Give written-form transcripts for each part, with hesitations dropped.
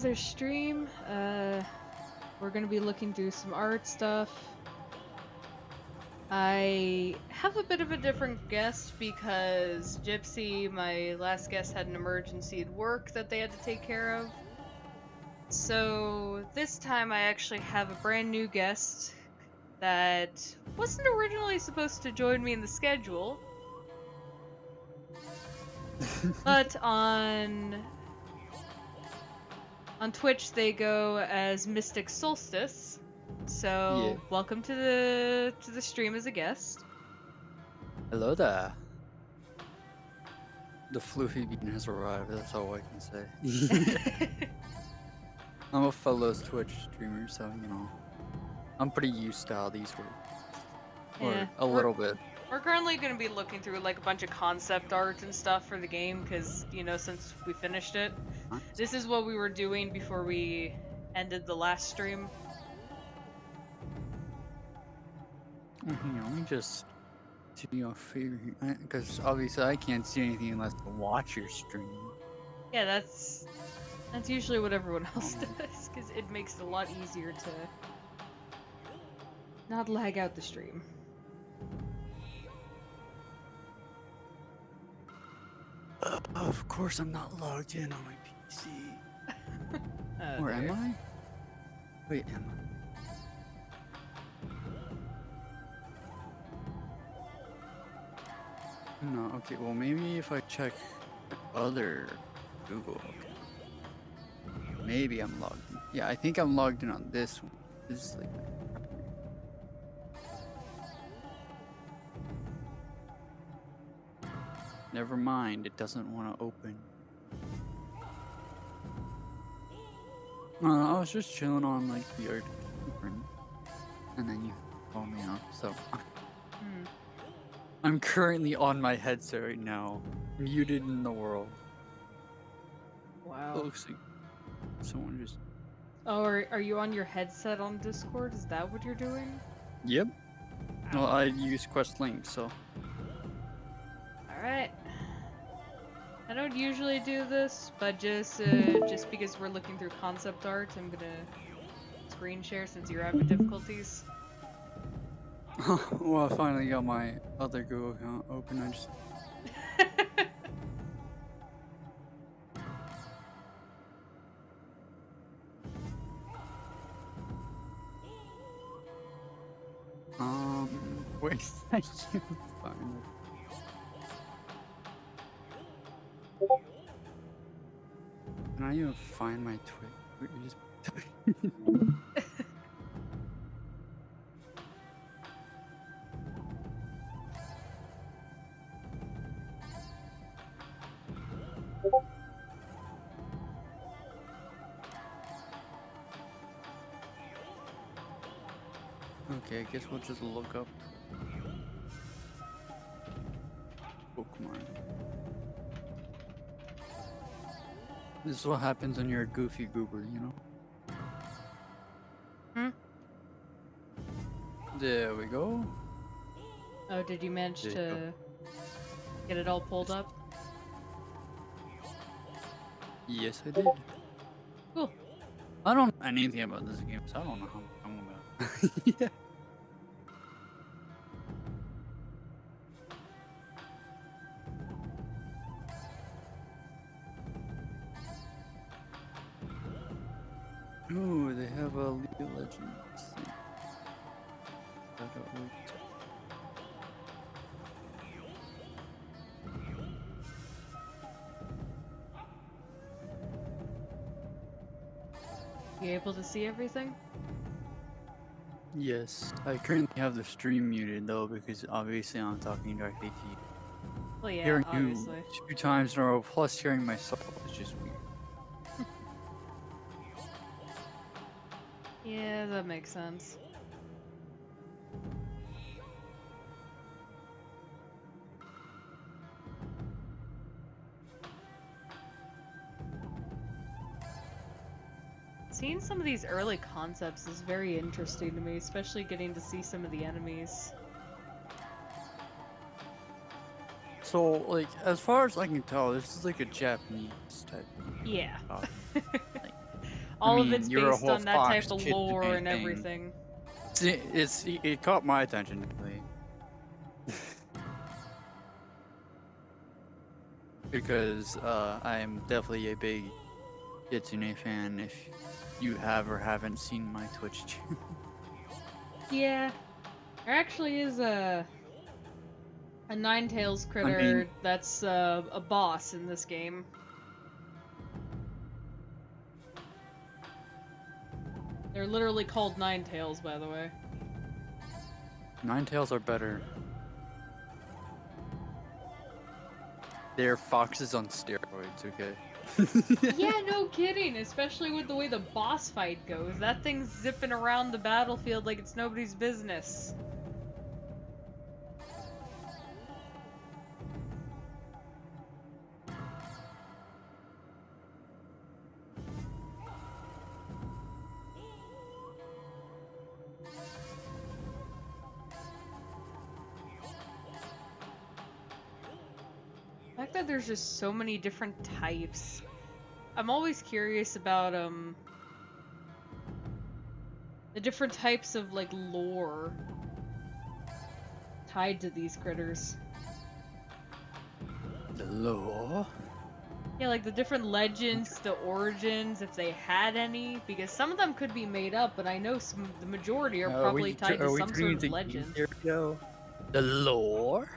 another stream. We're gonna be looking through some art stuff. I have a bit of a different guest because Gypsy, my last guest, had an emergency at work that they had to take care of. So this time I actually have a brand new guest that wasn't originally supposed to join me in the schedule, but on Twitch they go as Mystic Solstice. Yeah. So welcome to the stream as a guest. Hello there. The floofy bean has arrived, that's all I can say. I'm a fellow Twitch streamer, so I'm pretty used to how these work. Yeah, Or a we're little bit. we're currently going to be looking through like a bunch of concept art and stuff for the game because since we finished it, Nice. this is what we were doing before we ended the last stream. Hang on, let me just do a favor here. Because obviously I can't see anything unless I watch your stream. Yeah, that's usually what everyone else Um, does because it makes it a lot easier to not lag out the stream. of course I'm not logged in on my PC. Or am There. I? Wait, am I? No, okay, well maybe if I check other Google account. Maybe I'm logged in. Yeah, I think I'm logged in on this one. This is like my primary. Never mind, it doesn't want to open. I was just chilling on like the art print, and then you called me up. So Hmm. I'm currently on my headset right now, muted in the world. It Wow. looks like someone just. Oh, are you on your headset on Discord? Is that what you're doing? Yep. Well, Wow. I use Quest Link, so. Alright. I don't usually do this, but just because we're looking through concept art, I'm gonna screen share since you're having difficulties. Well, I finally got my other Google account open. I just. Wait, I can't find it. Can I even find my tweet? Okay, I guess we'll just look up Pokemon. This is what happens when you're a goofy goober, you know? Hmm? There we go. Oh, did you manage There you go. to get it all pulled up? Yes, I did. Cool. I don't know anything about this game, so I don't know how I'm gonna. Yeah. Ooh, they have a League of Legends thing. I don't know. You able to see everything? Yes, I currently have the stream muted though because obviously I'm talking directly to you. Well, yeah, Hearing you obviously. 2 times in a row, plus hearing myself is just weird. Yeah, that makes sense. Seeing some of these early concepts is very interesting to me, especially getting to see some of the enemies. So, like, as far as I can tell, this is like a Japanese type. Yeah. Like, I All of mean, it's you're a based whole on that Fox type of Kids lore and thing. everything. It caught my attention definitely. Because I am definitely a big Kitsune fan if you have or haven't seen my Twitch channel. Yeah, there actually is a Ninetales I mean, critter that's a boss in this game. They're literally called Ninetales, by the way. Ninetales are better. They're foxes on steroids, okay? Yeah, no kidding, especially with the way the boss fight goes. That thing's zipping around the battlefield like it's nobody's business. The fact that there's just so many different types. I'm always curious about the different types of like lore tied to these critters. The law? Yeah, like the different legends, the origins, if they had any, because some of them could be made up, but I know the majority are probably tied to Are we some turning sort of into game legend. theory now? The lore?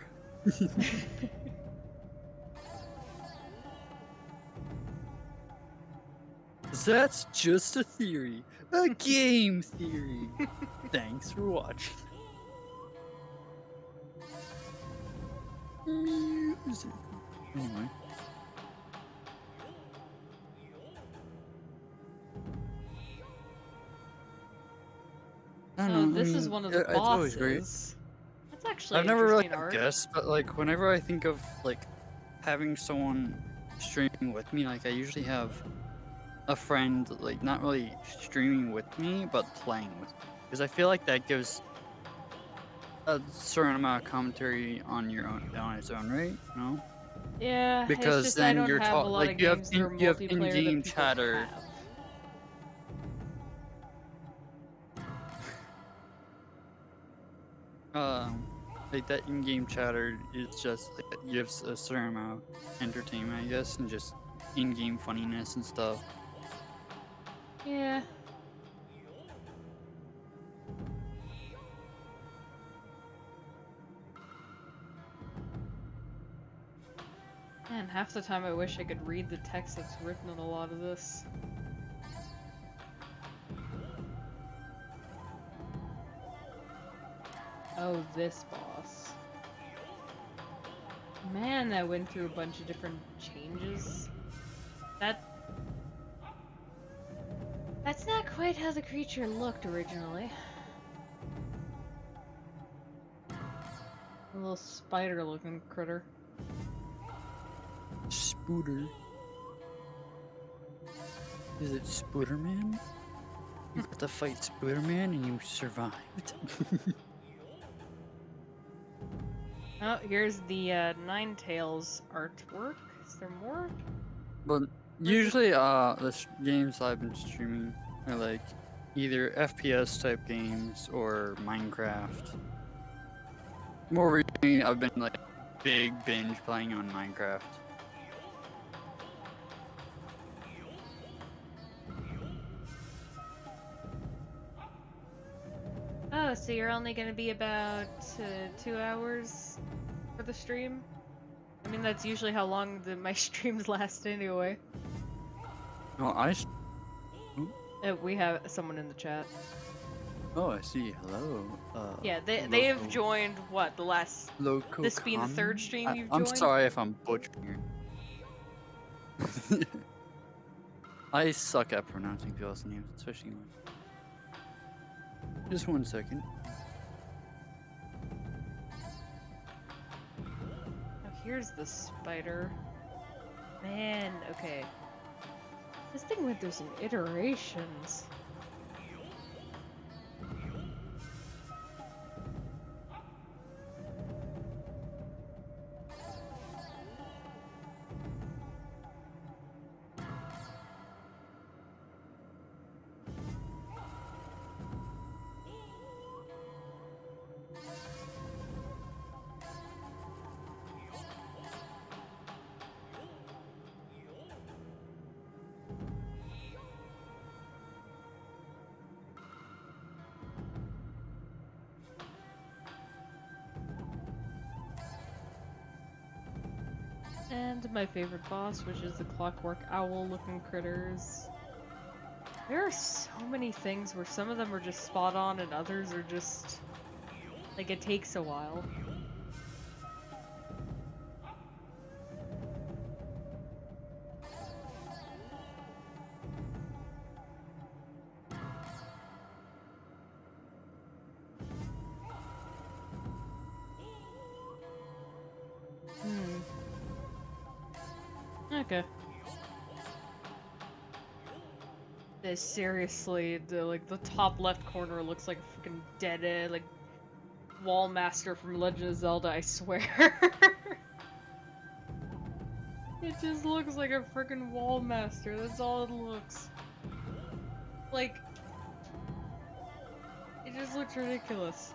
That's just a theory. A game theory. Thanks for watching. Music. Anyway. I don't Oh, know. I this is mean, one of the it's always great. bosses. That's actually I've never really interesting had art. guests, but like whenever I think of like having someone streaming with me, like I usually have a friend like not really streaming with me, but playing with me, because I feel like that gives a certain amount of commentary on your own on its own, right? No, Yeah, it's because just I then don't you're have a taught lot like of games that are you have multiplayer that in-game people chatter. have. Like that in-game chatter is just like it gives a certain amount of entertainment, I guess, and just in-game funniness and stuff. Yeah. Man, half the time I wish I could read the text that's written in a lot of this. Oh, this boss. Man, that went through a bunch of different changes. That... That's not quite how the creature looked originally. A little spider-looking critter. Spooter. Is it Spooderman? You got to fight Spooderman and you survived. Oh, here's the Ninetales artwork. Is there more? But Where's it? usually, the games I've been streaming are like either FPS type games or Minecraft. More recently, I've been like big binge playing on Minecraft. Oh, so you're only gonna be about 2 hours for the stream? I mean, that's usually how long my streams last anyway. Oh, oh, We have someone in the chat. oh, I see. Hello. Yeah, they have Local joined, what, the last... local This being the third common. stream you've I'm joined? sorry if I'm butchering it. I suck at pronouncing people's names, especially when. Just one second. Oh, here's the spider. Man, okay. This thing went through some iterations. And my favorite boss, which is the clockwork owl-looking critters. There are so many things where some of them are just spot on and others are just... like, it takes a while. Hmm. Okay. This seriously, the top left corner looks like a freaking dead end, like wall master from Legend of Zelda, I swear. It just looks like a freaking wall master. That's all it looks. Like, it just looks ridiculous.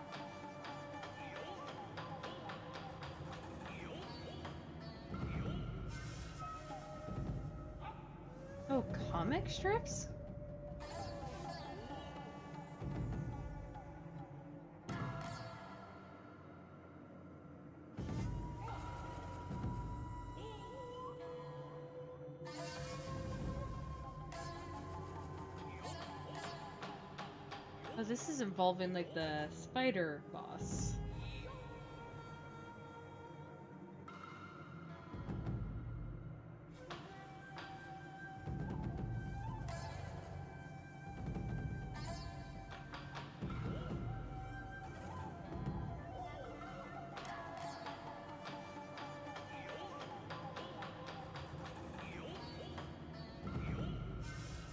Oh, comic strips? Oh, this is involving like the spider boss.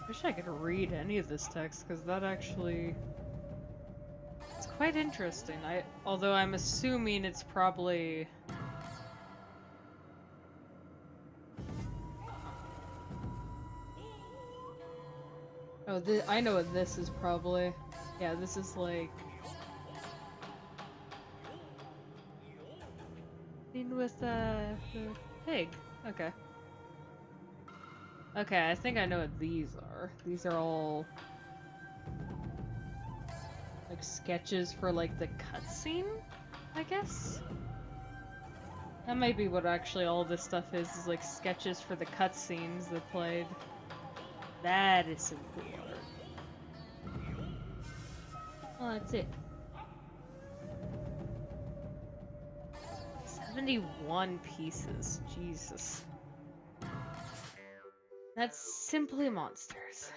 Wish I could read any of this text, because that actually... it's quite interesting. Although I'm assuming it's probably... oh, I know what this is probably. Yeah, this is like... scene with, the pig. Okay. Okay, I think I know what these are. These are all... like, sketches for, like, the cutscene, I guess? That might be what actually all this stuff is like sketches for the cutscenes that played. That is some cool art. Well, that's it. 71 pieces. Jesus. That's simply monsters.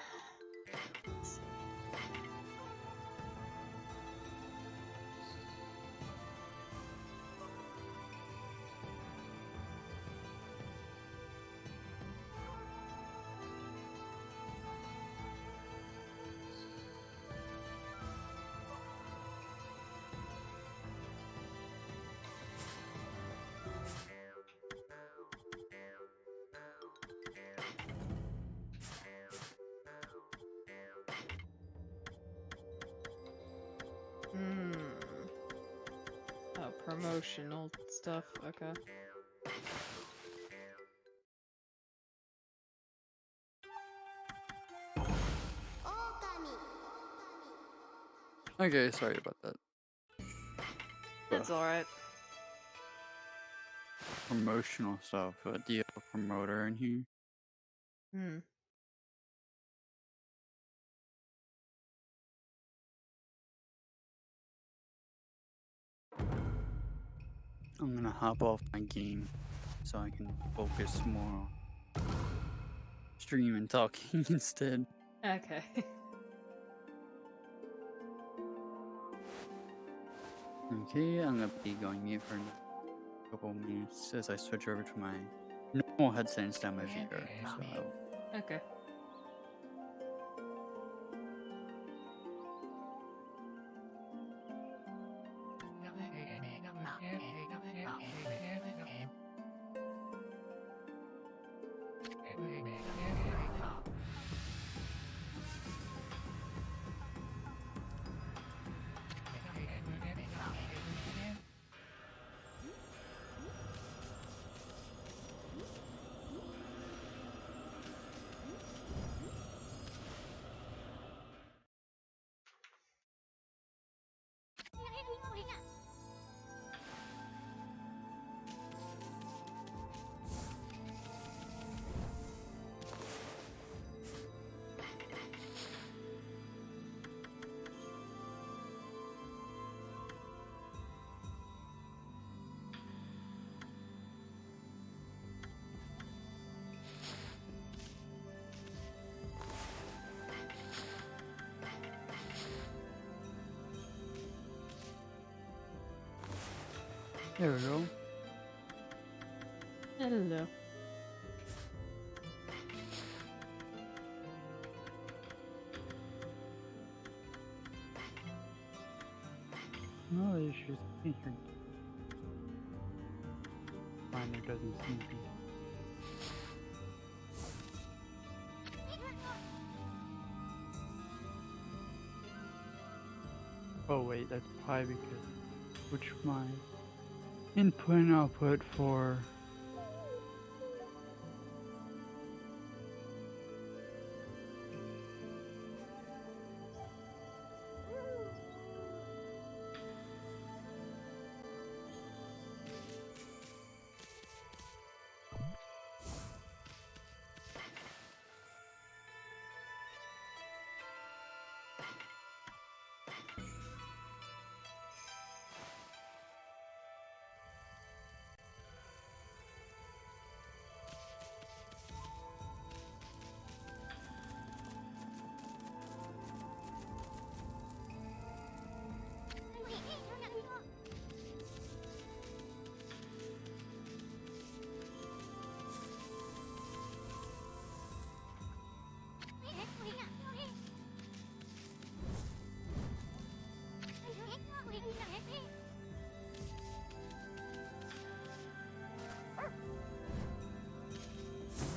Let's see. Hmm. Oh, promotional stuff. Okay. Okay, sorry about that. That's alright. Promotional stuff. Do you have a promoter in here? Hmm. I'm gonna hop off my game so I can focus more on stream and talking instead. Okay. Okay, I'm gonna be going mute for a couple minutes as I switch over to my normal headset instead of my VR. So Okay. There we go. Hello. No, it's just here. Mine, there doesn't seem to be. Oh wait, that's probably because which my input and output for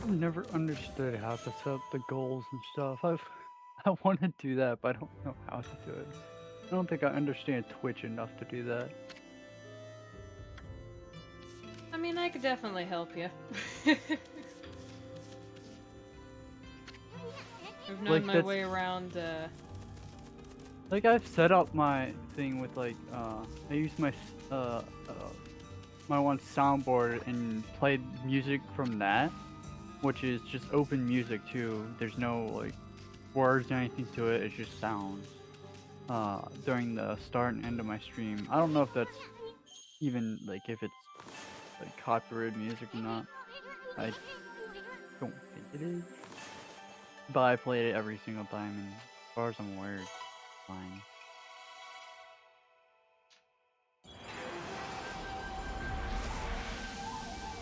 I've never understood how to set up the goals and stuff. I want to do that, but I don't know how to do it. I don't think I understand Twitch enough to do that. I mean, I could definitely help you. I've known Like my that's way around, like I've set up my thing with like I use my my one soundboard and played music from that, which is just open music too. There's no like words or anything to it. It's just sounds. During the start and end of my stream. I don't know if that's even like if it's like copyrighted music or not. I don't think it is. But I played it every single time, and as far as I'm aware, it's fine.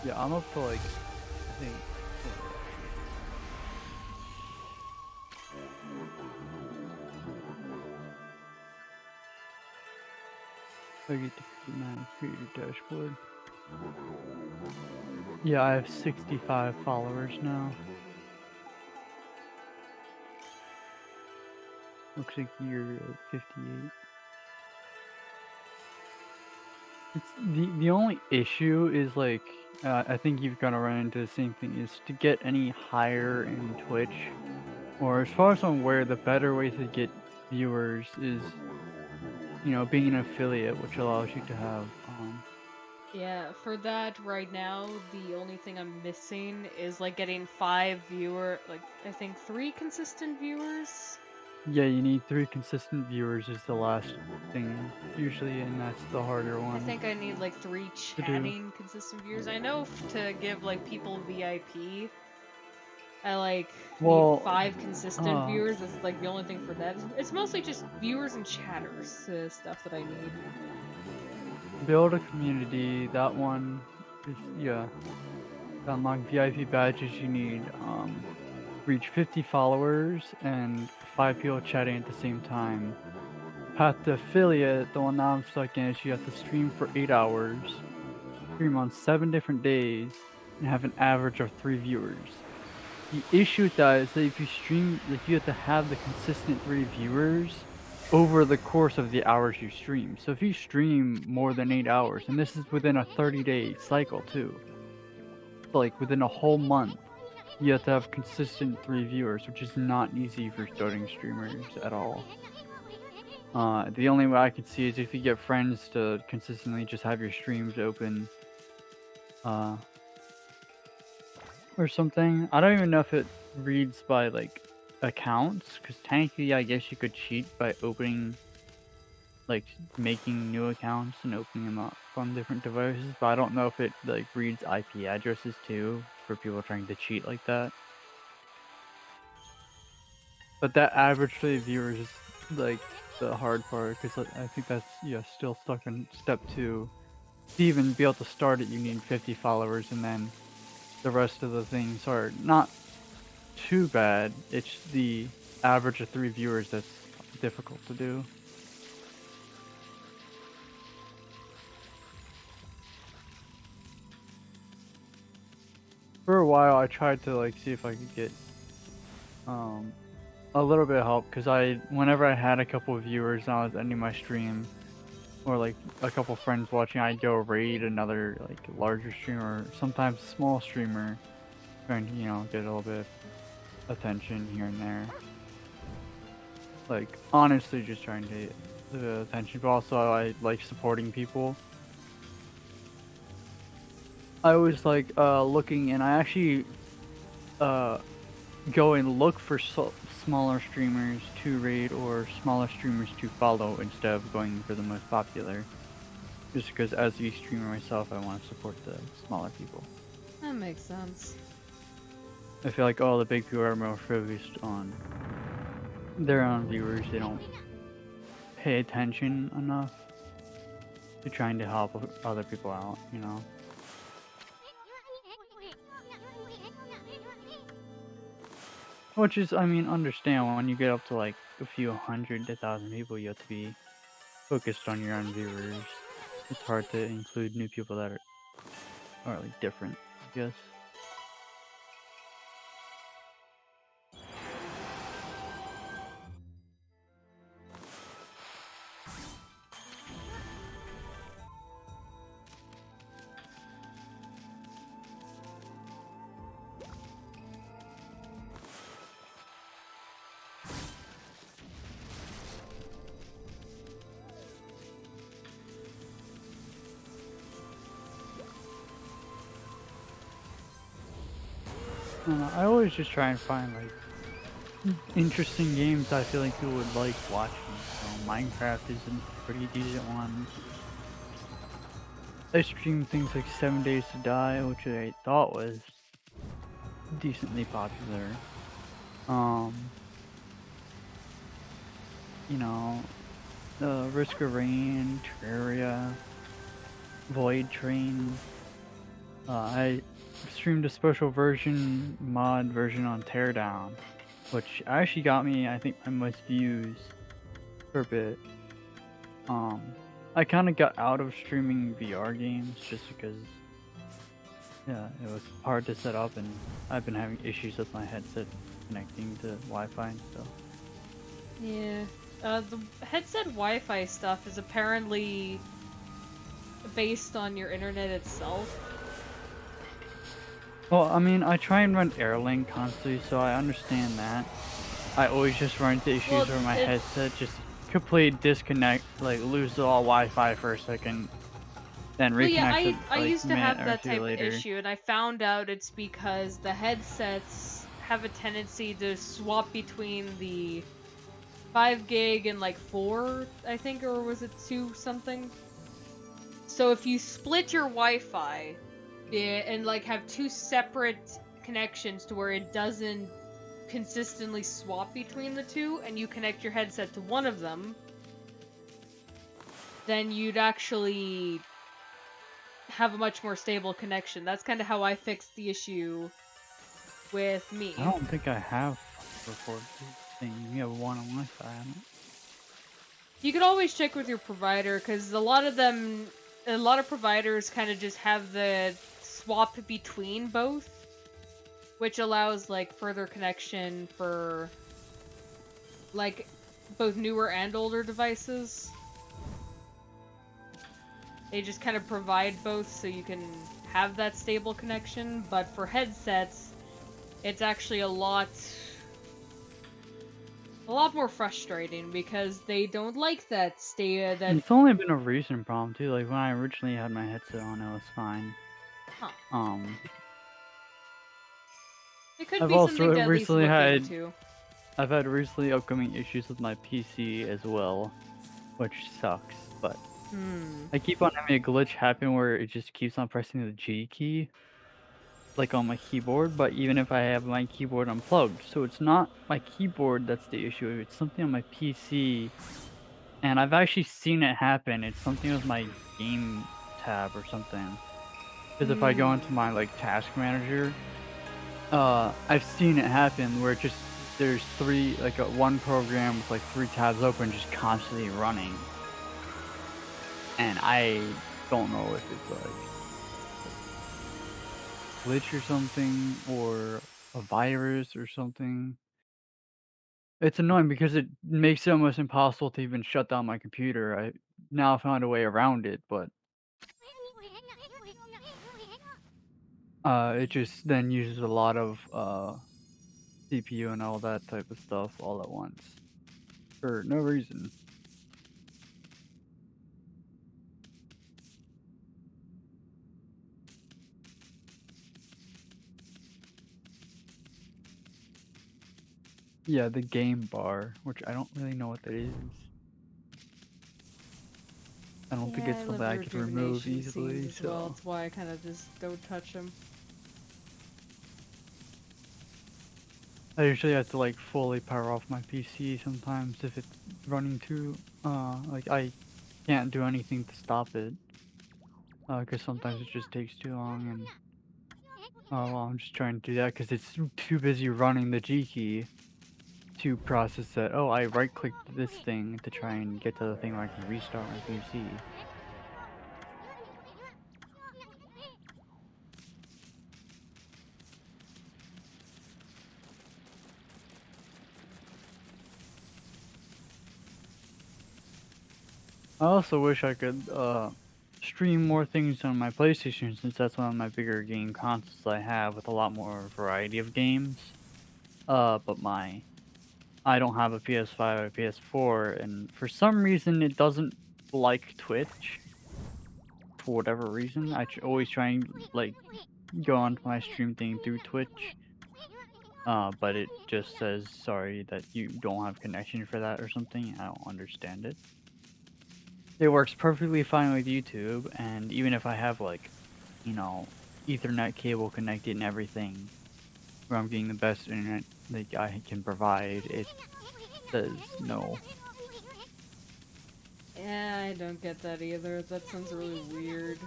Yeah, I'm up to like I think. I get to create my creator dashboard. Yeah, I have 65 followers now. Looks like you're at 58. It's the only issue is like I think you've gonna run into the same thing is to get any higher in Twitch, or as far as I'm aware, the better way to get viewers is being an affiliate, which allows you to have yeah, for that right now, the only thing I'm missing is like getting 5 like I think 3 consistent viewers. yeah, you need 3 consistent viewers is the last thing usually, and that's the harder I one think I need like 3 to do. chatting consistent viewers. I know to give like people VIP, I like need Well, 5 consistent viewers. That's like the only thing for that. It's mostly just viewers and chatters stuff that I need. build a community. That one is yeah. To unlock VIP badges, you need reach 50 followers and 5 people chatting at the same time. Path to affiliate, the one that I'm stuck in, is you have to stream for 8 hours, stream on 7 different days, and have an average of 3 viewers. The issue with that is that if you stream, like you have to have the consistent 3 viewers over the course of the hours you stream. So if you stream more than 8 hours, and this is within a 30-day cycle too, like within a whole month, you have to have consistent 3 viewers, which is not easy for starting streamers at all. The only way I could see is if you get friends to consistently just have your streams open, or something. I don't even know if it reads by like accounts, because technically I guess you could cheat by opening, like making new accounts and opening them up on different devices, but I don't know if it like reads IP addresses too for people trying to cheat like that. But that average for the viewers is like the hard part, because I think that's still stuck in step 2. to even be able to start it, you need 50 followers, and then the rest of the things are not too bad. It's the average of 3 viewers that's difficult to do. For a while, I tried to like see if I could get um a little bit of help because whenever I had a couple of viewers and I was ending my stream or like a couple friends watching, I'd go raid another like larger streamer, sometimes a small streamer, trying to get a little bit of attention here and there. Like honestly, just trying to get the attention, but also I like supporting people. I was like looking, and I actually uh go and look for smaller streamers to raid or smaller streamers to follow instead of going for the most popular. Just because as a streamer myself, I want to support the smaller people. That makes sense. I feel like all the big people are more focused on their own viewers. They don't pay attention enough to trying to help other people out, you know? Which is, I mean, understand when you get up to like a few hundred to 1,000 people, you have to be focused on your own viewers. It's hard to include new people that are like different, I guess. I don't know, I always just try and find like interesting games I feel like people would like watching. So Minecraft is a pretty decent one. I stream things like 7 Days to Die, which I thought was decently popular. Um, you know, Risk of Rain, Terraria, Void Train. I streamed a special mod version on Teardown, which actually got me, I think, my most views for a bit. I kind of got out of streaming VR games just because, yeah, it was hard to set up, and I've been having issues with my headset connecting to Wi-Fi and stuff. Yeah. The headset Wi-Fi stuff is apparently based on your internet itself. Well, I mean, I try and run Airlink constantly, so I understand that. I always just run into issues where my headset just complete disconnect, like lose all Wi-Fi for a second, then reconnect yeah, it I like used a to minute have or that two type later. of issue, and I found out it's because the headsets have a tendency to swap between the 5 gig and like 4, I think, or was it 2 something? So if you split your Wi-Fi and like have 2 separate connections to where it doesn't consistently swap between the two, and you connect your headset to one of them, then you'd actually have a much more stable connection. That's kind of how I fixed the issue with me. I don't think I have record thing. You have one on Wi-Fi. You could always check with your provider, because a lot of providers kind of just have the swap between both, which allows like further connection for like both newer and older devices. They just kind of provide both so you can have that stable connection, but for headsets, it's actually a lot more frustrating because they don't like that It's only been a recent problem too. Like when I originally had my headset on, it was fine. Huh. It could I've be also something to at least recently look had into. I've had recently upcoming issues with my PC as well, which sucks. But I keep on having a glitch happen where it just keeps on pressing the G key, like on my keyboard. But even if I have my keyboard unplugged, so it's not my keyboard that's the issue. It's something on my PC, and I've actually seen it happen. It's something with my game tab or something. Because if I go into my like task manager, I've seen it happen where it just there's one program with like 3 tabs open just constantly running, and I don't know if it's like glitch or something or a virus or something. It's annoying because it makes it almost impossible to even shut down my computer. I now found a way around it, but it just then uses a lot of CPU and all that type of stuff all at once for no reason. Yeah, the game bar, which I don't really know what that is. I don't think Yeah, it's I something love I could remove rejuvenation scenes easily, as well. so That's why I kind of just don't touch them. I usually have to like fully power off my PC sometimes if it's running too like I can't do anything to stop it. Because sometimes it just takes too long and well, I'm just trying to do that because it's too busy running the G key to process that. Oh, I right clicked this thing to try and get to the thing where I can restart my PC. I also wish I could stream more things on my PlayStation since that's one of my bigger game consoles I have with a lot more variety of games. But I don't have a PS5 or a PS4, and for some reason it doesn't like Twitch. For whatever reason, always try and like go onto my stream thing through Twitch. But it just says sorry that you don't have connection for that or something. I don't understand it. It works perfectly fine with YouTube, and even if I have like, Ethernet cable connected and everything, where I'm getting the best internet like I can provide, it says no. Yeah, I don't get that either. That sounds really weird.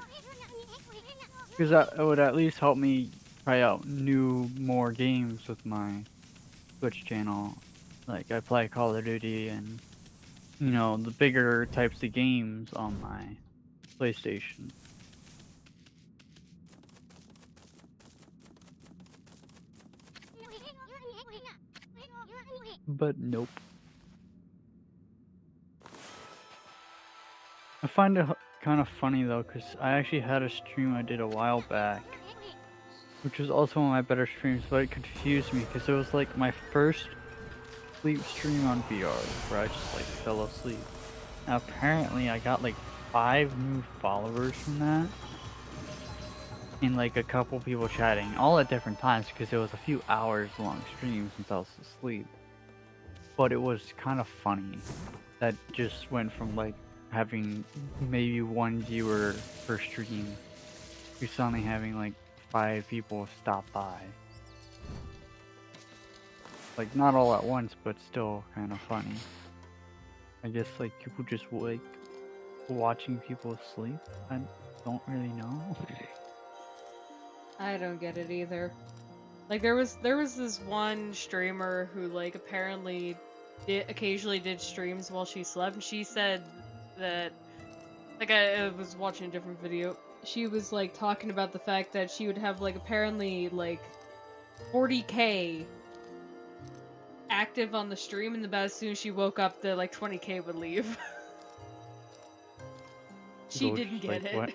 Because that would at least help me try out more games with my Twitch channel. Like I play Call of Duty and the bigger types of games on my PlayStation. But nope. I find it kind of funny though, because I actually had a stream I did a while back, which was also one of my better streams, but it confused me because it was like my first sleep stream on VR, where I just like fell asleep. Now, apparently, I got like 5 new followers from that, and like a couple people chatting, all at different times because it was a few hours long stream since I was asleep. But it was kind of funny that just went from like having maybe 1 viewer per stream to suddenly having like 5 people stop by. Like not all at once, but still kind of funny. I guess like people just like watching people sleep. I don't really know. I don't get it either. Like there was this one streamer who like apparently occasionally did streams while she slept, and she said that like I was watching a different video. She was like talking about the fact that she would have like apparently like 40K active on the stream, and about as soon as she woke up, the like 20K would leave. She Go didn't just like get it. what?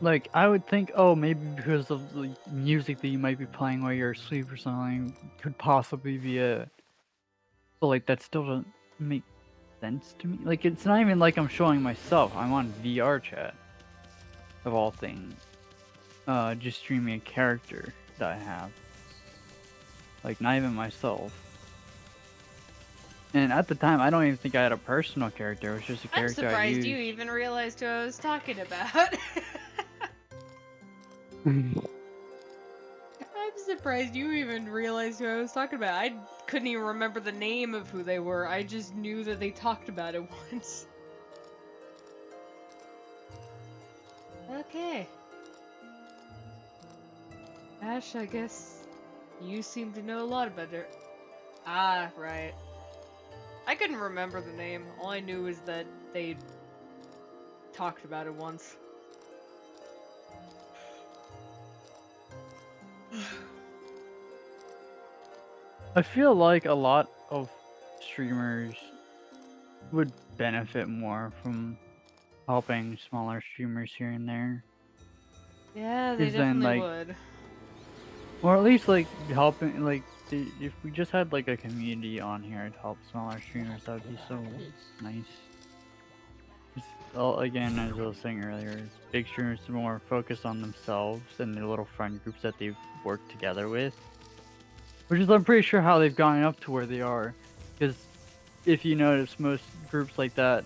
Like I would think, oh, maybe because of the music that you might be playing while you're asleep or something could possibly be it. But like that still doesn't make sense to me. Like it's not even like I'm showing myself. I'm on VR chat of all things. Just streaming a character that I have. Like not even myself. And at the time, I don't even think I had a personal character. It was just a I'm character I surprised you used. even realized who I was talking about. I'm surprised you even realized who I was talking about. I couldn't even remember the name of who they were. I just knew that they talked about it once. Okay. Ash, I guess you seem to know a lot about it. Ah, right. I couldn't remember the name. All I knew is that they talked about it once. I feel like a lot of streamers would benefit more from helping smaller streamers here and there. Yeah, they Because then, definitely like, would. or at least like helping, like, if we just had like a community on here to help smaller streamers, that would be so nice. Again, as I was saying earlier, big streamers are more focused on themselves and their little friend groups that they've worked together with. Which is, I'm pretty sure, how they've gotten up to where they are. Because if you notice, most groups like that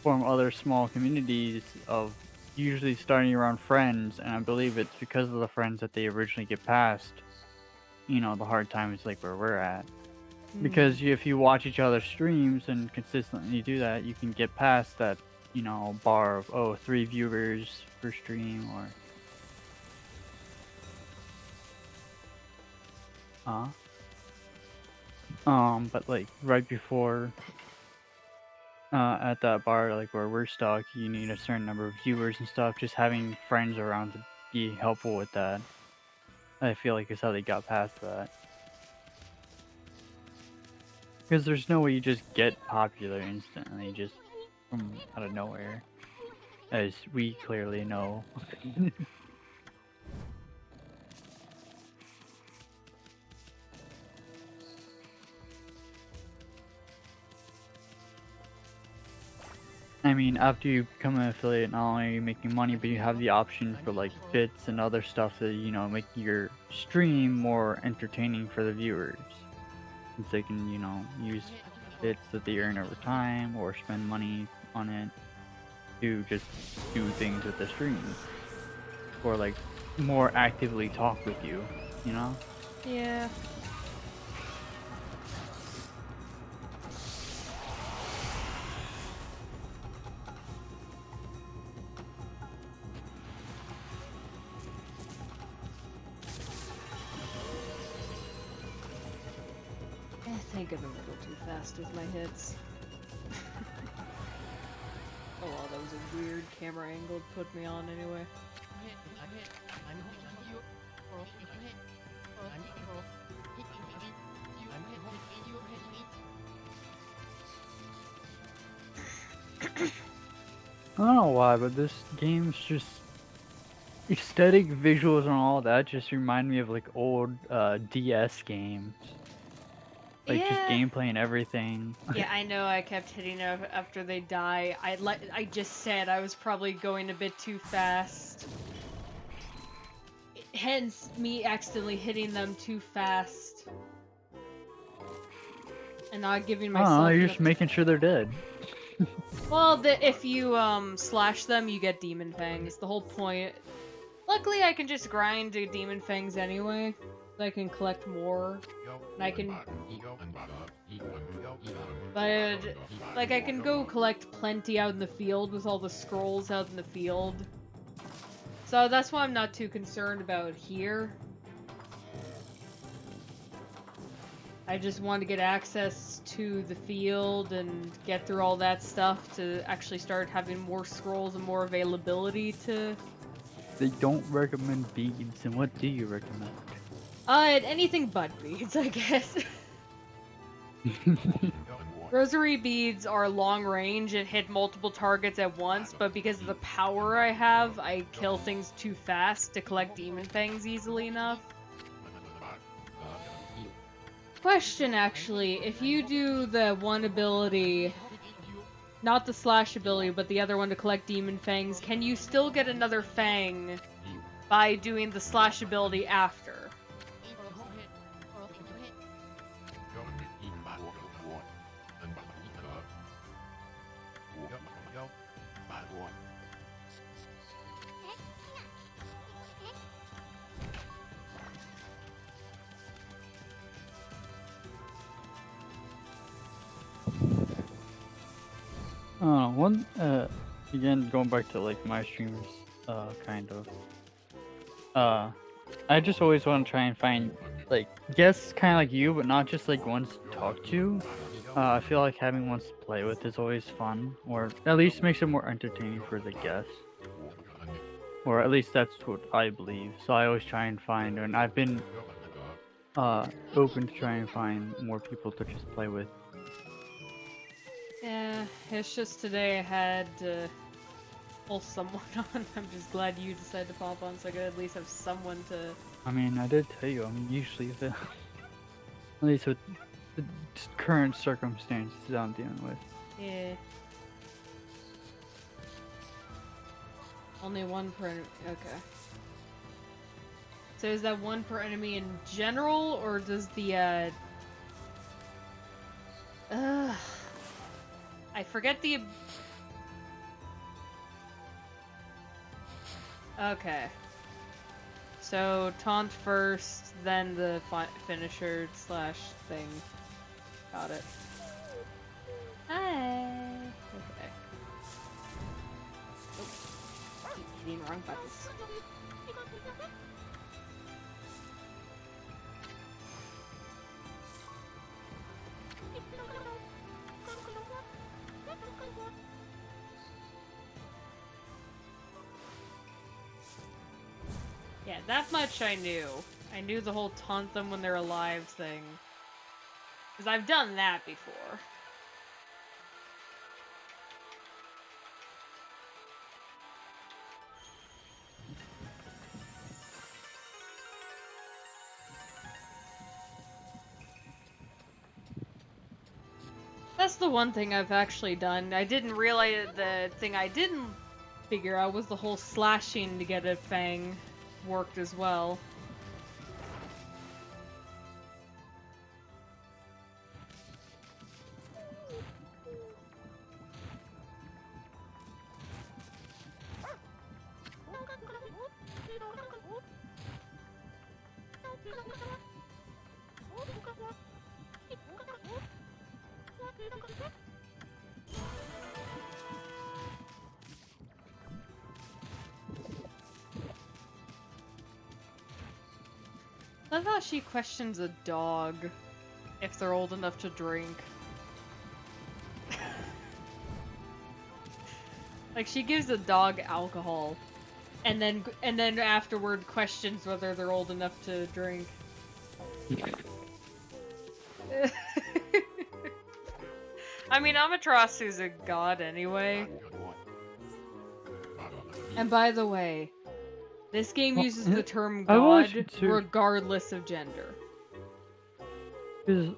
form other small communities of usually starting around friends, and I believe it's because of the friends that they originally get past, the hard times like where we're at. Because if you watch each other's streams and consistently do that, you can get past that, bar of, oh, 3 viewers per stream, or but like right before at that bar, like where we're stuck, you need a certain number of viewers and stuff. Just having friends around to be helpful with that, I feel like is how they got past that. Because there's no way you just get popular instantly, just from out of nowhere, as we clearly know. I mean, after you become an affiliate, not only are you making money, but you have the option for like bits and other stuff to, make your stream more entertaining for the viewers. Since they can, use bits that they earn over time or spend money on it to just do things with the stream. Or like more actively talk with you, you know? Yeah. I think I'm a little too fast with my hits. Oh well, that was a weird camera angle to put me on anyway. I don't know why, but this game's just aesthetic visuals and all that just remind me of like old DS games. Like just Yeah. gameplay and everything. Yeah, I know I kept hitting them after they die. I just said I was probably going a bit too fast. Hence me accidentally hitting them too fast. And not giving I don't know, myself you're enough just making sure they're dead. Well, if you slash them, you get demon fangs. The whole point. Luckily, I can just grind to demon fangs anyway. So I can collect more. And I can. But like, I can go collect plenty out in the field with all the scrolls out in the field. So that's why I'm not too concerned about here. I just want to get access to the field and get through all that stuff to actually start having more scrolls and more availability to... They don't recommend beads, and what do you recommend? Anything but beads, I guess. Rosary beads are long range and hit multiple targets at once, but because of the power I have, I kill things too fast to collect demon fangs easily enough. Question, actually, if you do the one ability, not the slash ability, but the other one to collect demon fangs, can you still get another fang by doing the slash ability after? Again, going back to like my streams, kind of. I just always want to try and find like guests kind of like you, but not just like ones to talk to. I feel like having ones to play with is always fun, or at least makes it more entertaining for the guests. Or at least that's what I believe. So I always try and find, and I've been open to try and find more people to just play with. Yeah, it's just today I had to pull someone on. I'm just glad you decided to pop on so I could at least have someone to... I mean, I did tell you I'm usually the at least with the current circumstances that I'm dealing with. Yeah. Only one per... Okay. So is that one per enemy in general, or does the, I forget the... Okay. So, taunt first, then the finisher slash thing. Got it. Hi! Okay. Oh, keep hitting wrong buttons. Yeah, that much I knew. I knew the whole taunt them when they're alive thing. Because I've done that before. That's the one thing I've actually done. I didn't realize the thing I didn't figure out was the whole slashing to get a fang worked as well. I love how she questions a dog if they're old enough to drink. Like, she gives a dog alcohol, and then afterward questions whether they're old enough to drink. I mean, Amaterasu's a god anyway. And by the way, this game Well, uses the term I always god consider- regardless of gender. Is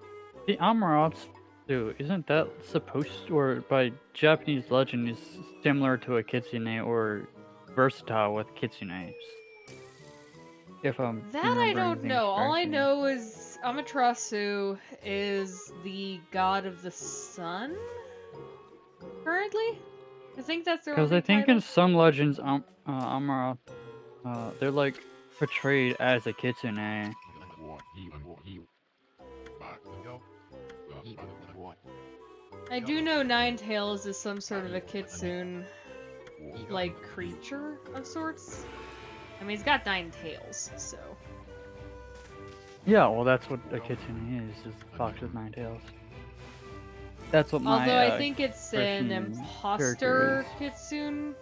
the Amarats too? Isn't that supposed to, or by Japanese legend, is similar to a kitsune or versatile with kitsunes? If I'm That I remembering don't things know. All I correctly. know is Amaterasu is the god of the sun. Currently, I think that's their Because only I think title. in some legends, Amarat, they're like portrayed as a kitsune. I do know Ninetales is some sort of a kitsune, like, creature of sorts. I mean, he's got 9 tails, so... Yeah, well, that's what a kitsune is a fox with 9 tails. That's what my Although I think it's an cartoon imposter character is. kitsune.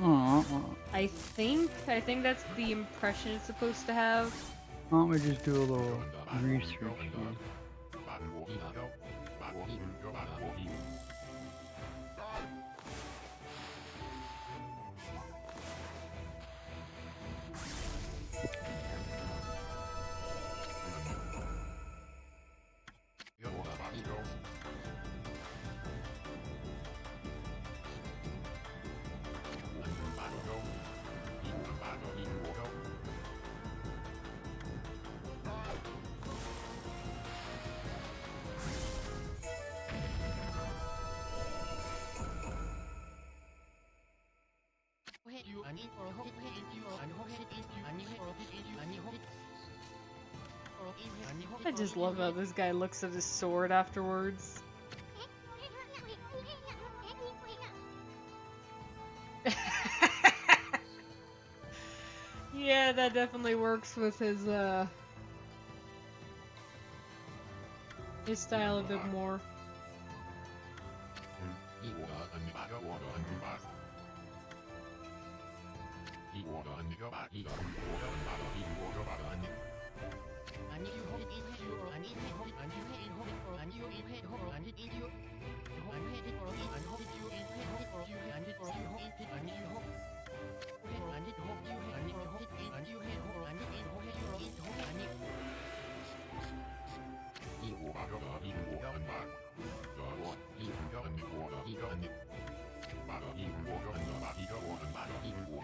Aw, I think that's the impression it's supposed to have. why don't we just do a little research here? I just love how this guy looks at his sword afterwards. Yeah, that definitely works with his style a bit more.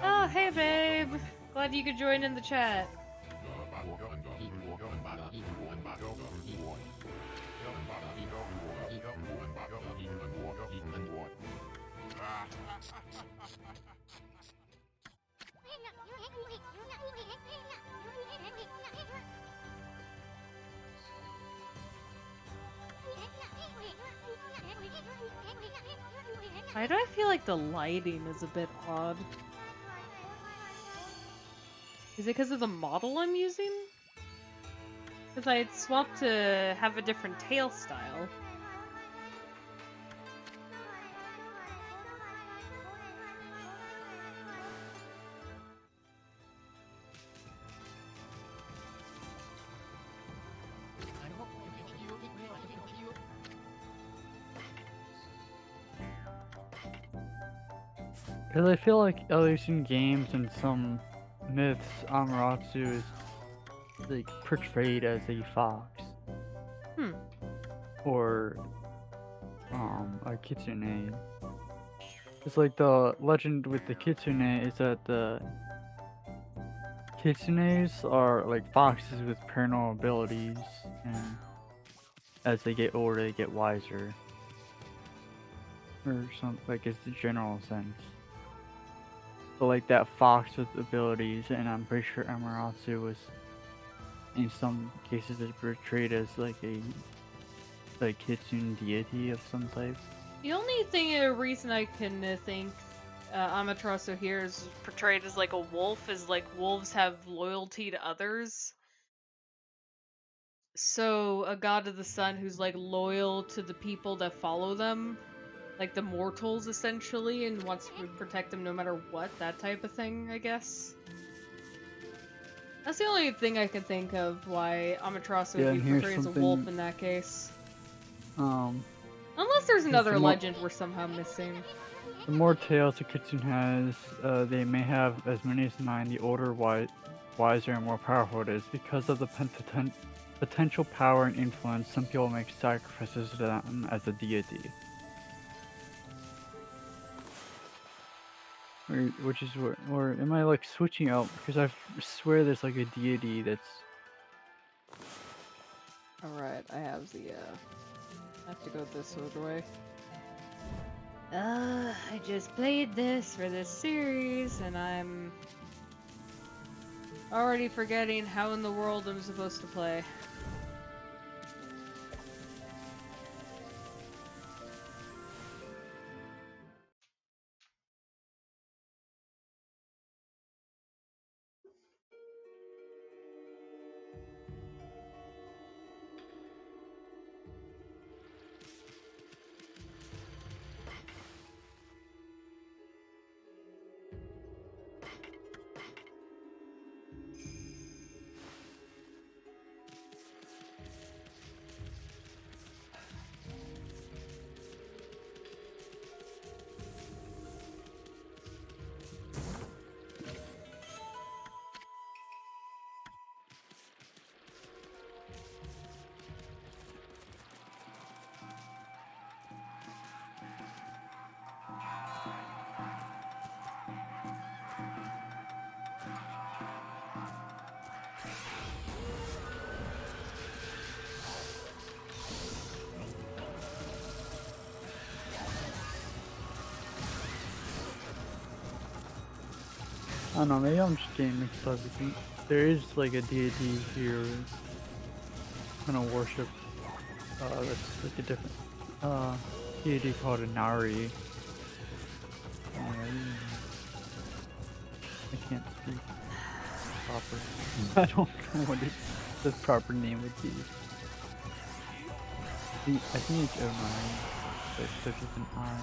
Oh, hey babe! Glad you could join in the chat. Why do I feel like the lighting is a bit odd? Is it because of the model I'm using? Because I had swapped to have a different tail style. Because I feel like at least in games and some myths, Amaterasu is like portrayed as a fox. Hmm. Or a kitsune. It's like the legend with the kitsune is that the kitsunes are like foxes with paranormal abilities, and as they get older, they get wiser. Or something, like, it's the general sense. But like that fox with abilities, and I'm pretty sure Amaterasu was, in some cases, is portrayed as like a kitsune deity of some type. The only reason I can think Amaterasu here is portrayed as like a wolf is like wolves have loyalty to others. So a god of the sun who's like loyal to the people that follow them, like the mortals essentially, and wants to protect them no matter what, that type of thing, I guess. That's the only thing I can think of why Amaterasu Yeah, would be and here's portrayed as a wolf something. in that case. Um, Unless there's Because another legend we're somehow missing. the more tails a kitsune has, they may have as many as 9. The older, wiser, and more powerful it is. Because of the potential power and influence, some people make sacrifices to them as a deity. Which is what, or am I like switching out? Because I swear there's like a deity that's. Alright, I have the, I have to go this way. I just played this for this series, and I'm already forgetting how in the world I'm supposed to play. I don't know, maybe I'm just getting mixed up. There is like a deity here, kind of worship. That's like a different deity called a Nari. I can't speak. proper. I don't know what the proper name would be. I think it's Omai, but it starts with an I.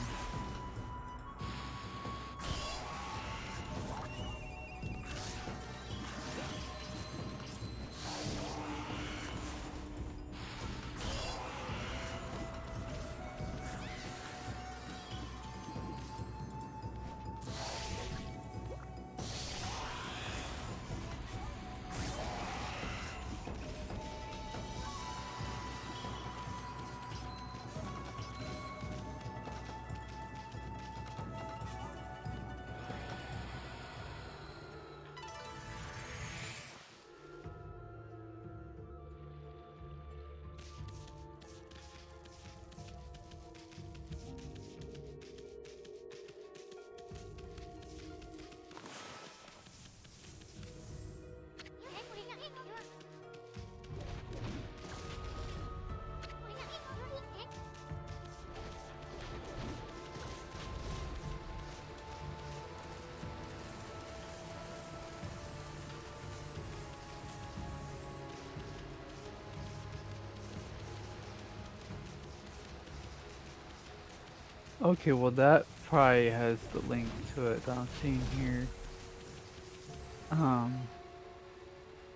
Okay, well that probably has the link to it that I'm seeing here.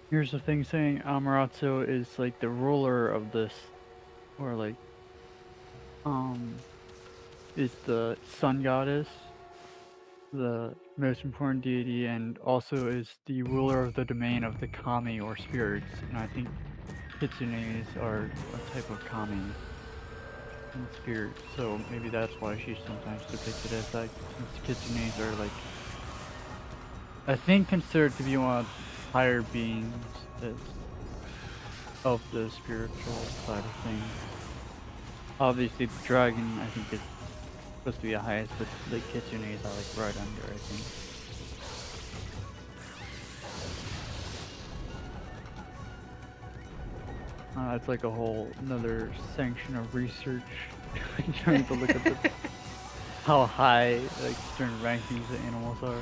Here's the thing saying Amaterasu is like the ruler of this, or like, is the sun goddess, the most important deity, and also is the ruler of the domain of the kami or spirits. And I think kitsunes are a type of kami and spirit, so maybe that's why she's sometimes depicted as that, since kitsunes are like, I think, considered to be one of the higher beings that's of the spiritual side of things. Obviously, the dragon, I think, is supposed to be the highest, but the kitsunes are like right under, I think. It's like a whole another section of research trying to look at how high like certain rankings the animals are.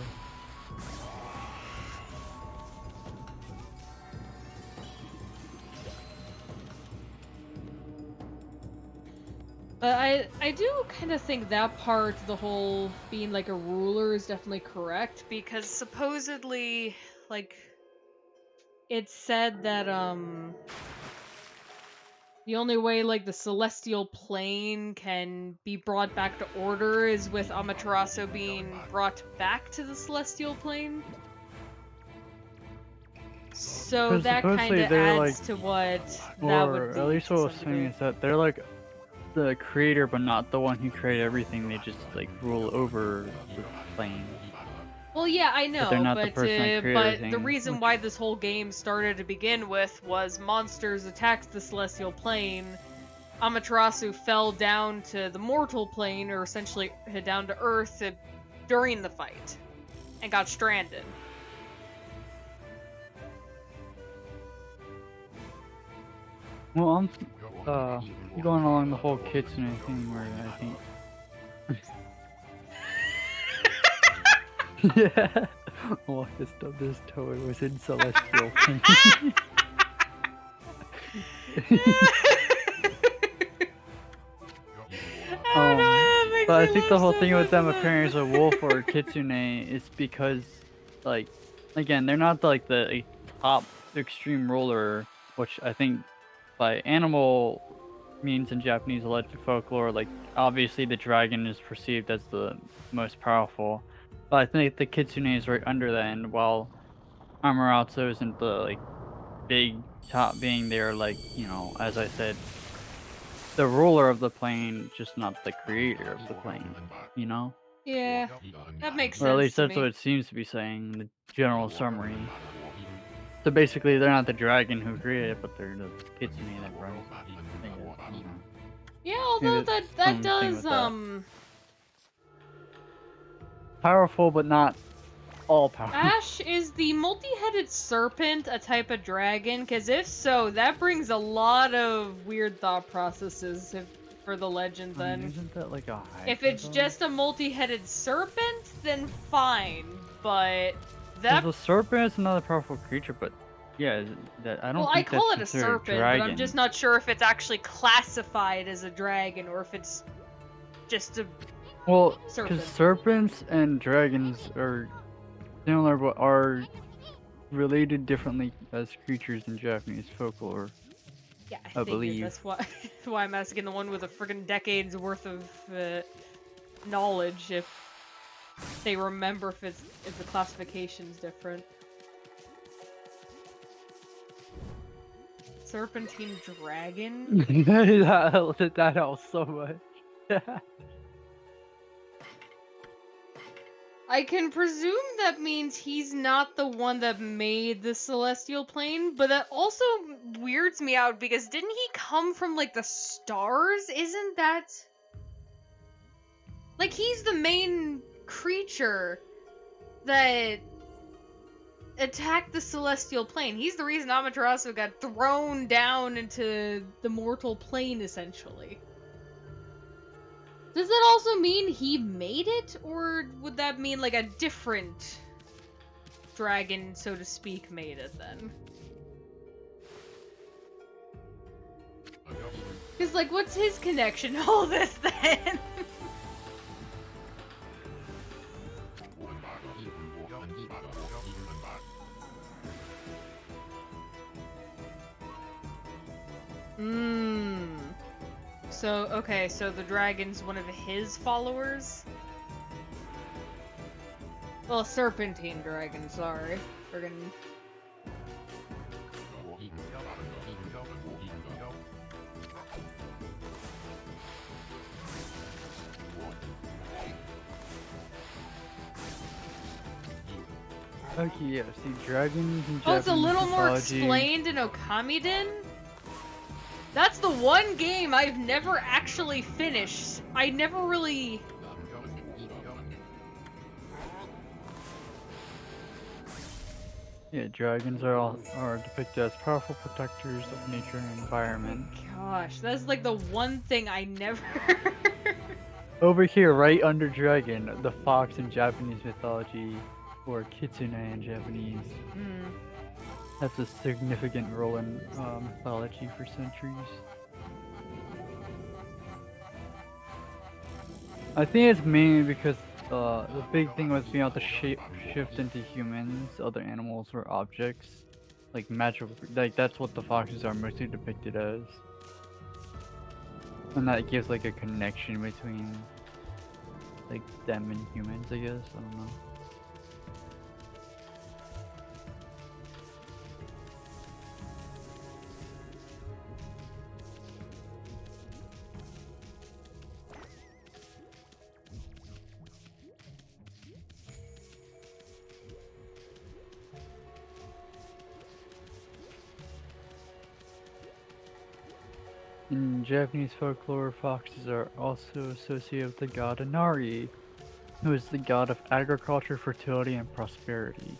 But I do kind of think that part, the whole being like a ruler, is definitely correct, because supposedly, like, it's said that the only way like the celestial plane can be brought back to order is with Amaterasu being brought back to the celestial plane. So Because that kind supposedly of they're like, adds to what that would or be at least to what I some was saying degree. is that they're like the creator, but not the one who created everything. They just like rule over the plane, Well, yeah, I but they're know, not the person that created but the everything. reason Which, why this whole game started to begin with was monsters attacked the celestial plane. Amaterasu fell down to the mortal plane, or essentially down to Earth during the fight, and got stranded. well, I'm going along the whole kitsune thing where I think. Yeah. Walk this stuff this toe. It was in celestial plane. Oh no, that makes But I me think the laugh whole so thing with much them when that appearing as a wolf or a kitsune is because, like, again, they're not like the top extreme ruler, which I think by animal means in Japanese legend folklore, like, obviously the dragon is perceived as the most powerful. But I think the kitsune is right under that, and while Amaterasu isn't the, like, big top being there, like, as I said, the ruler of the plane, just not the creator of the plane, you know? Yeah, that makes Or at sense least to that's what me. it seems to be saying in the general summary. So basically, they're not the dragon who created it, but they're the kitsune that runs it, I guess. I don't know. Yeah, although Maybe it's that something does with that. Powerful, but not all powerful. Ash, is the multi-headed serpent a type of dragon? Because if so, that brings a lot of weird thought processes for the legend I mean, then. isn't that like a If hydra, it's though? just a multi-headed serpent, then fine, but That The serpent is another powerful creature, but yeah, that I don't well, I think that's call it a considered serpent, dragon. but I'm just not sure if it's actually classified as a dragon or if it's just a Well, because serpent. serpents and dragons are similar, but are related differently as creatures in Japanese folklore. Yeah, I I figured believe. that's why why I'm asking the one with a friggin' decades worth of knowledge if they remember if the classification's different. Serpentine dragon? that helps so much. I can presume that means he's not the one that made the celestial plane, but that also weirds me out because didn't he come from like the stars? Isn't that like he's the main creature that attacked the celestial plane. He's the reason Amaterasu got thrown down into the mortal plane essentially. Does that also mean he made it, or would that mean like a different dragon, so to speak, made it then? Because, like, what's his connection to all this then? Mmm. So, okay, so the dragon's one of his followers? Well, serpentine dragon, sorry. Friggin' Okay, yeah, see, dragons in oh, it's a Japanese little more mythology. explained in Okami. That's the one game I've never actually finished. I never really... Yeah, dragons are depicted as powerful protectors of nature and environment. Gosh, that's like the one thing I never... Over here, right under dragon, the fox in Japanese mythology, or kitsune in Japanese, Hmm. has a significant role in mythology for centuries. I think it's mainly because the big thing was being able to shift into humans, other animals, or objects. Like magical, like that's what the foxes are mostly depicted as. And that gives like a connection between like them and humans, I guess. I don't know. In Japanese folklore, foxes are also associated with the god Inari, who is the god of agriculture, fertility, and prosperity.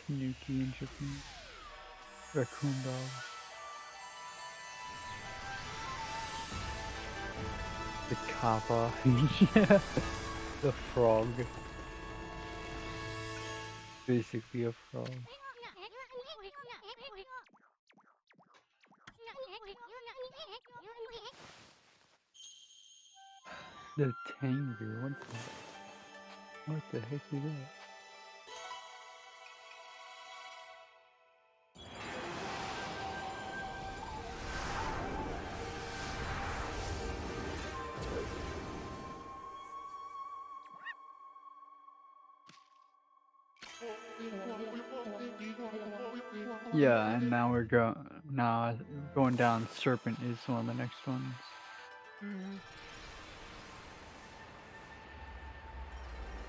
Tanuki in Japan. Raccoon dog. The kappa. Yeah. The frog. Basically a frog. The Tengu. What the heck is that? Yeah, and now going down. Serpent is one of the next ones. Hmm.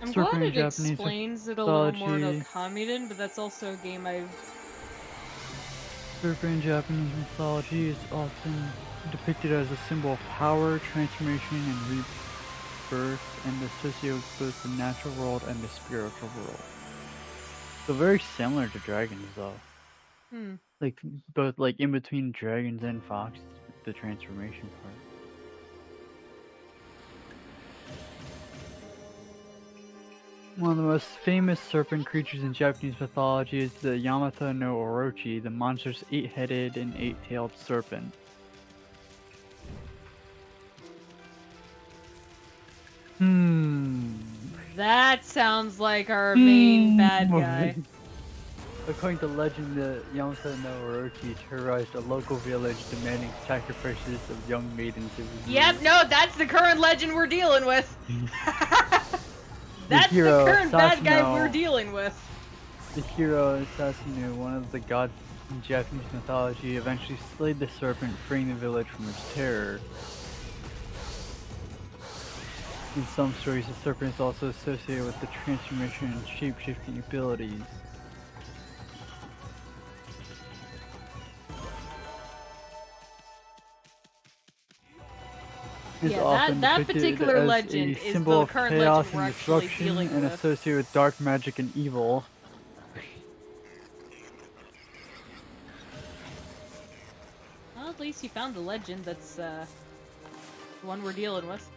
I'm glad serpent in it Japanese explains it a little more in mythology. Okami, but that's also a game I've... Serpent in Japanese mythology is often depicted as a symbol of power, transformation, and rebirth, and associated with both the natural world and the spiritual world. So very similar to dragons, though. Hmm. Like both like in between dragons and foxes, with the transformation part. One of the most famous serpent creatures in Japanese mythology is the Yamato no Orochi, the monstrous 8-headed and 8-tailed serpent. That sounds like our main bad Hmm. guy. According to legend, the Yamato no Orochi terrorized a local village demanding sacrifices of young maidens every year. Yep, no, that's the current legend we're dealing with. The That's the hero current bad guy we're Sasuno, dealing with. the hero Sasuno, one of the gods in Japanese mythology, eventually slayed the serpent, freeing the village from its terror. In some stories, the serpent is also associated with the transformation and shape-shifting abilities. Is Yeah, often that depicted particular as a legend is symbol the of current chaos legend we're and actually disruption dealing and with. associated with dark magic and evil. Well, at least you found the legend that's the one we're dealing with.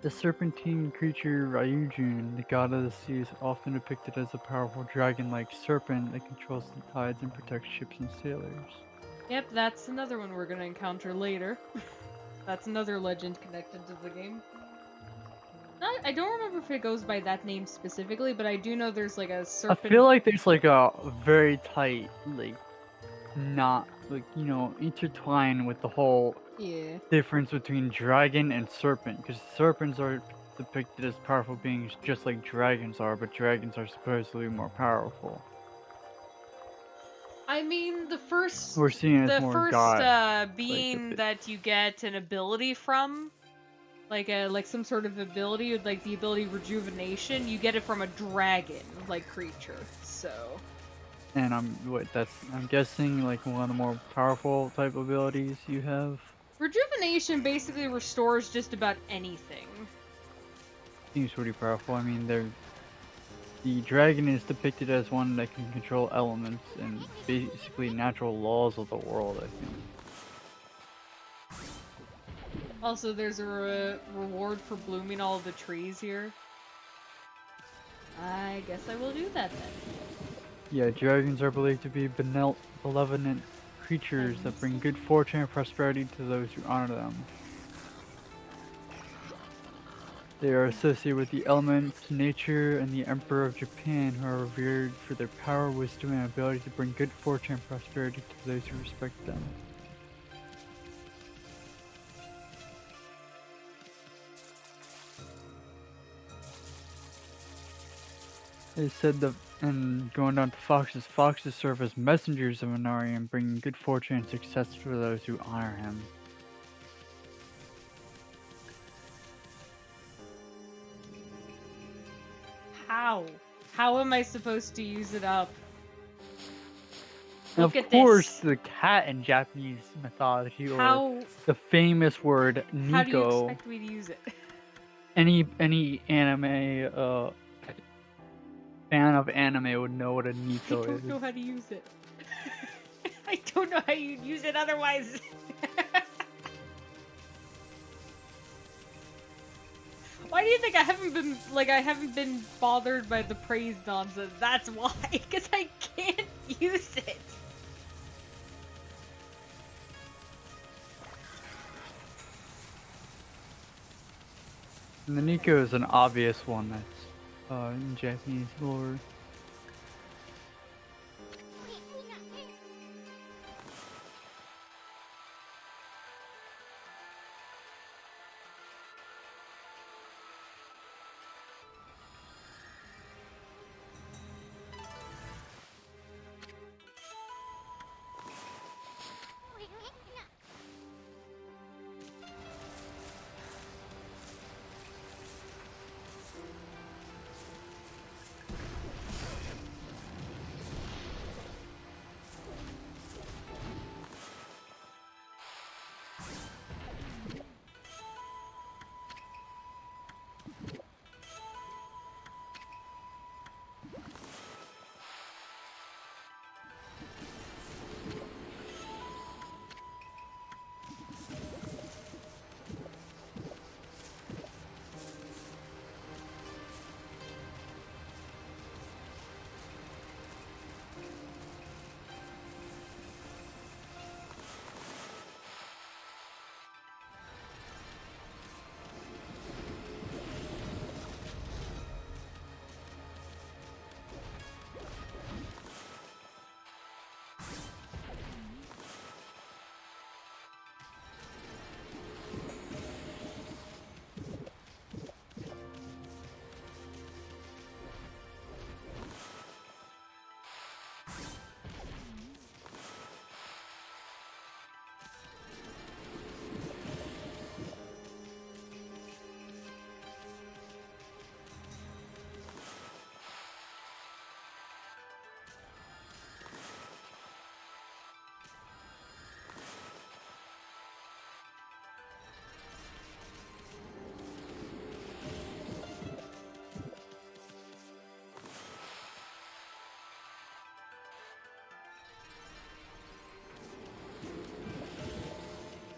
The serpentine creature Ryujin, the god of the sea, is often depicted as a powerful dragon-like serpent that controls the tides and protects ships and sailors. Yep, that's another one we're gonna encounter later. That's another legend connected to the game. I don't remember if it goes by that name specifically, but I do know there's like a I serpent. feel like there's like a very tight, like, not, like, intertwined with the whole Yeah. difference between dragon and serpent, because serpents are depicted as powerful beings just like dragons are, but dragons are supposedly more powerful. I mean, We're seeing it as the more first god, like a being bit. that you get an ability from, like some sort of ability, like the ability rejuvenation, you get it from a dragon-like creature. So And I'm guessing like one of the more powerful type abilities you have. rejuvenation basically restores just about anything. Seems pretty powerful. I mean, the dragon is depicted as one that can control elements and basically natural laws of the world, I think. Also, there's a reward for blooming all the trees here. I guess I will do that then. Yeah, dragons are believed to be benevolent creatures that bring good fortune and prosperity to those who honor them. They are associated with the elements, nature, and the Emperor of Japan, who are revered for their power, wisdom, and ability to bring good fortune and prosperity to those who respect them. It said that, and going down to foxes serve as messengers of Inari and bringing good fortune and success for those who honor him. How? How am I supposed to use it up? And Look of at course, this. the cat in Japanese mythology, or How the famous word how do you Nico. expect me to use it? Any anime fan of anime would know what a I Nico don't is. know how to use it. I don't know how you'd use it otherwise. Why do you think I haven't been bothered by the praise nonsense? That's why, because I can't use it. And the Nico is an obvious one that's in Japanese lore.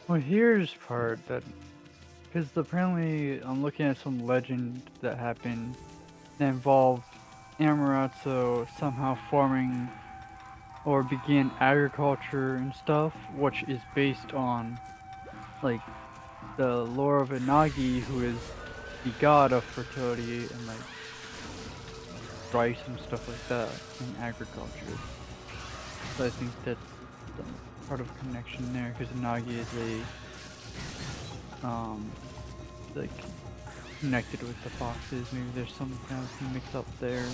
Well, here's part that, because apparently I'm looking at some legend that happened that involved Amaterasu somehow forming or begin agriculture and stuff, which is based on like the lore of Inagi, who is the god of fertility and like rice and stuff like that in agriculture. So I think that's some part of a connection there, because Inagi is like connected with the foxes. Maybe there's some kind of mix up there.